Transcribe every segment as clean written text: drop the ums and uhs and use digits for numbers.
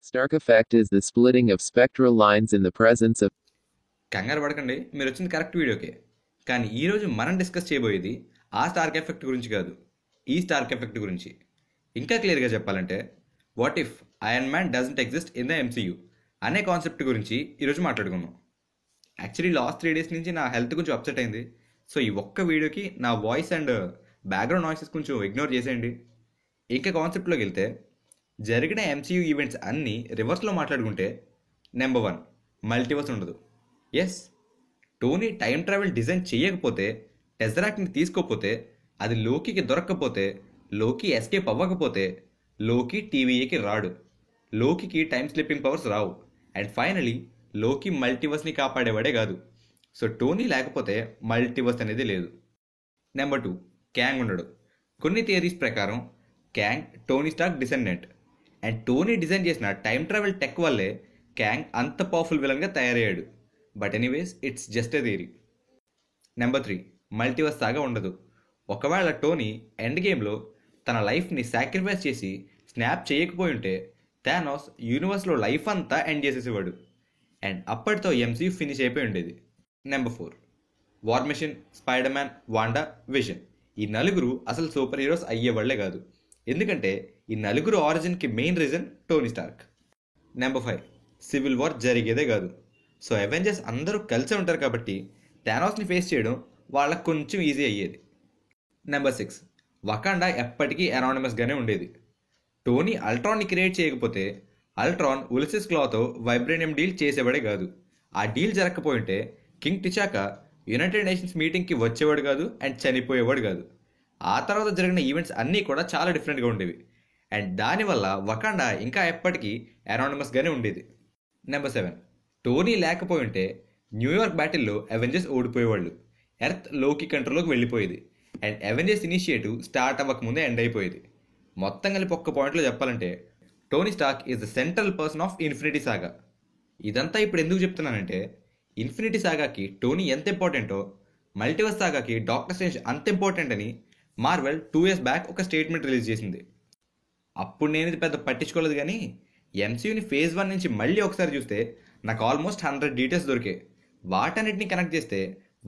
Stark effect is the splitting of spectral lines in the presence of కంగారు పడకండి, మీరు వచ్చింది కరెక్ట్ వీడియోకే. కానీ ఈరోజు మనం డిస్కస్ చేయబోయేది ఆ స్టార్క్ ఎఫెక్ట్ గురించి కాదు, ఈ స్టార్క్ ఎఫెక్ట్ గురించి. ఇంకా క్లియర్గా చెప్పాలంటే, what if iron man doesn't exist in the MCU అనే కాన్సెప్ట్ గురించి ఈరోజు మాట్లాడుకుందాం. యాక్చువల్లీ లాస్ట్ 3 days నుంచి నా హెల్త్ కొంచెం అప్సెట్ అయింది. సో ఈ ఒక్క వీడియోకి నా వాయిస్ అండ్ బ్యాక్గ్రౌండ్ నాయిసెస్ కొంచెం ఇగ్నోర్ చేసేయండి. ఇంకా కాన్సెప్ట్లోకి వెళ్తే, జరిగిన ఎంసీయూ ఈవెంట్స్ అన్నీ రివర్స్లో మాట్లాడుకుంటే, నెంబర్ 1, మల్టీవర్స్ ఉండదు. Yes, Tony time travel design చేయకపోతే, టెజరాక్ట్ని తీసుకోకపోతే, అది లోకీకి దొరక్కపోతే, లోకీ ఎస్కేప్ అవ్వకపోతే, లోకీ టీవీఏకి రాడు, లోకీకి టైం స్లిప్పింగ్ పవర్స్ రావు, అండ్ ఫైనలీ లోకీ మల్టీవర్స్ని కాపాడేవాడే కాదు. సో టోనీ లేకపోతే మల్టీవర్స్ అనేది లేదు. నెంబర్ 2, క్యాంగ్ ఉండడు. కొన్ని థియరీస్ ప్రకారం Kang Tony Stark descendant, and Tony design చేసిన టైం ట్రావెల్ టెక్ వల్లే క్యాంగ్ అంత పవర్ఫుల్ విలన్గా తయారయ్యాడు. But anyways, it's just a theory. Number 3, multiverse saga ఉండదు. ఒకవేళ టోనీ ఎండ్ గేమ్లో తన లైఫ్ని సాక్రిఫైస్ చేసి స్నాప్ చేయకపోయి ఉంటే, థానోస్ యూనివర్స్లో లైఫ్ అంతా ఎండ్ చేసేసేవాడు, అండ్ అప్పటితో ఎంసీయూ ఫినిష్ అయిపోయి ఉండేది. Number 4, war machine, spider man, Wanda, vision, ఈ నలుగురు అసలు సూపర్ హీరోస్ అయ్యేవాళ్లే కాదు. ఎందుకంటే ఈ నలుగురు ఆరిజిన్కి main reason Tony Stark. Number 5, civil war జరిగేదే కాదు. సో అవెంజర్స్ అందరూ కలిసే ఉంటారు కాబట్టి థానోస్ని ఫేస్ చేయడం వాళ్ళకు కొంచెం ఈజీ అయ్యేది. నెంబర్ 6, వకాండా ఎప్పటికీ అనానిమస్గానే ఉండేది. టోనీ అల్ట్రాన్ని క్రియేట్ చేయకపోతే అల్ట్రాన్ ఉలిసిస్ క్లాతో వైబ్రేనియం డీల్ చేసేవాడే కాదు. ఆ డీల్ జరగకపోయింటే కింగ్ టిచాకా యునైటెడ్ నేషన్స్ మీటింగ్కి వచ్చేవాడు కాదు, అండ్ చనిపోయేవాడు కాదు. ఆ తర్వాత జరిగిన ఈవెంట్స్ అన్నీ కూడా చాలా డిఫరెంట్గా ఉండేవి, అండ్ దానివల్ల వకాండా ఇంకా ఎప్పటికీ అనానిమస్గానే ఉండేది. నెంబర్ 7, టోనీ లేకపోయింటే న్యూయార్క్ బ్యాటిల్లో అవెంజర్స్ ఓడిపోయేవాళ్ళు, ఎర్త్ లోకి కంట్రోల్లోకి వెళ్ళిపోయేది, అండ్ అవెంజర్స్ ఇనిషియేటివ్ స్టార్ట్ అవ్వకముందే ఎండ్ అయిపోయేది. మొత్తం కలిపి ఒక్క పాయింట్లో చెప్పాలంటే, Tony Stark is the central person of Infinity Saga. ఇదంతా ఇప్పుడు ఎందుకు చెప్తున్నానంటే, ఇన్ఫినిటీ సాగాకి టోనీ ఎంత ఇంపార్టెంటో, మల్టీవర్స్ సాగాకి డాక్టర్ స్ట్రేంజ్ అంత ఇంపార్టెంట్ అని మార్వెల్ 2 years బ్యాక్ ఒక స్టేట్మెంట్ రిలీజ్ చేసింది. అప్పుడు నేను ఇది పెద్ద పట్టించుకోలేదు, కానీ ఎంసీయూని ఫేజ్ 1 నుంచి మళ్ళీ ఒకసారి చూస్తే నాకు ఆల్మోస్ట్ 100 డీటెయిల్స్ దొరికాయి. వాటన్నిటిని కనెక్ట్ చేస్తే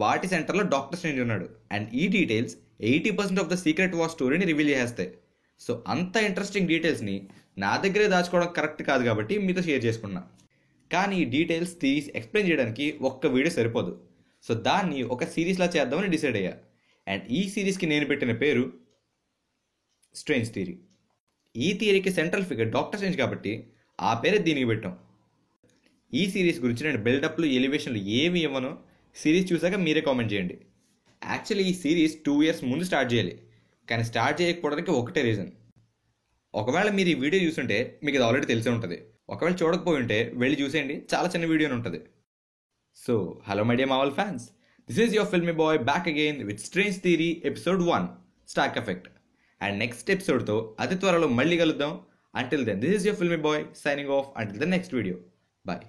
వాటి సెంటర్లో డాక్టర్ స్ట్రేంజ్ ఉన్నాడు, అండ్ ఈ details 80% of the secret war స్టోరీని రివీల్ చేస్తాయి. సో అంత ఇంట్రెస్టింగ్ డీటెయిల్స్ని నా దగ్గరే దాచుకోవడం కరెక్ట్ కాదు కాబట్టి మీతో షేర్ చేసుకున్నా. కానీ ఈ డీటెయిల్స్ తీసి ఎక్స్ప్లెయిన్ చేయడానికి ఒక్క వీడియో సరిపోదు. సో దాన్ని ఒక సిరీస్లా చేద్దామని డిసైడ్ అయ్యా, అండ్ ఈ సిరీస్కి నేను పెట్టిన పేరు స్ట్రేంజ్ థియరీ. ఈ థియరీకి సెంట్రల్ ఫిగర్ డాక్టర్ స్ట్రేంజ్ కాబట్టి ఆ పేరే దీనికి పెట్టాం. ఈ సిరీస్ గురించి నేను బిల్డప్లు, ఎలివేషన్లు ఏమి ఇవ్వను, సిరీస్ చూసాక మీరే కామెంట్ చేయండి. యాక్చువల్లీ ఈ సిరీస్ 2 years ముందు స్టార్ట్ చేయాలి, కానీ స్టార్ట్ చేయకపోవడానికి ఒకటే రీజన్. ఒకవేళ మీరు ఈ వీడియో చూస్తుంటే మీకు ఇది ఆల్రెడీ తెలిసే ఉంటుంది, ఒకవేళ చూడకపోయి ఉంటే వెళ్ళి చూసేయండి, చాలా చిన్న వీడియోనే ఉంటుంది. So hello my dear Marvel fans, this is your filmy boy back again with strange theory episode 1, Stark effect. And next ఎపిసోడ్తో అతి త్వరలో మళ్ళీ కలుద్దాం. Until then, this is your filmy boy signing off until the next video. Bye.